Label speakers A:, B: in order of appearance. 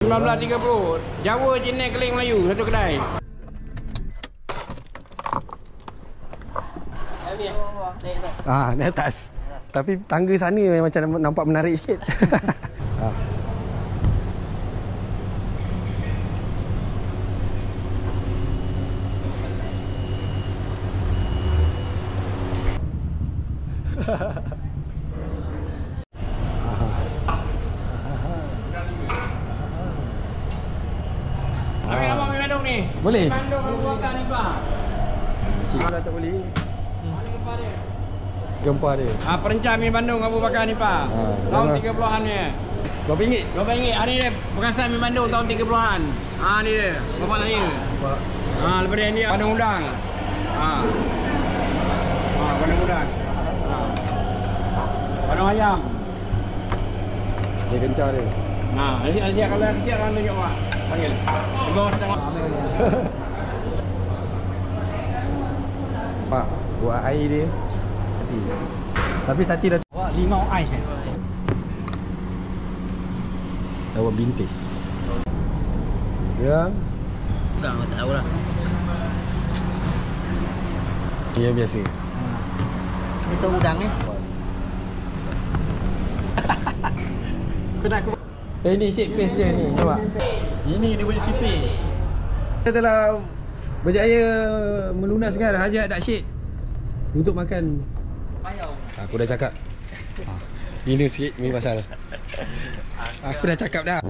A: 19.30 Jawa jenis keling Melayu satu kedai.
B: Ni atas. Tapi tangga sana macam nampak menarik sikit.
A: Ambil abang Bandung ni.
B: Boleh?
A: Bandung aku makan ni Pak.
B: Dah tak boleh.
A: Mana gempa dia?
B: Gempa dia.
A: Perencah mi Bandung Abu Bakar ni Pak. Tahun 30-an ni.
B: Berapa ringgit?
A: RM12. Hari ni pengasas mi Bandung tahun 30-an. Ni dia. Bapak saya. Lepas dia ni Bandung Udang. Bandung Udang. Bandung ayam.
B: Dia kencang dia.
A: Asyik kalau kecil kan tunjuk Pak. Panggil. Di bawah tengok.
B: Pak, buat air dia. Tapi sati dah
A: Limau ais
B: tahu bintis. Ya.
A: Udang tak tahu lah.
B: Dia biasa.
A: Itu udang ni. Kena aku.
B: Ni shape paste je ni, nampak?
A: Ini dia punya sipir.
B: Kita telah berjaya melunaskan hajat Dak Syed untuk makan. Aku dah cakap. Bina sikit ni pasal. Aku dah cakap dah.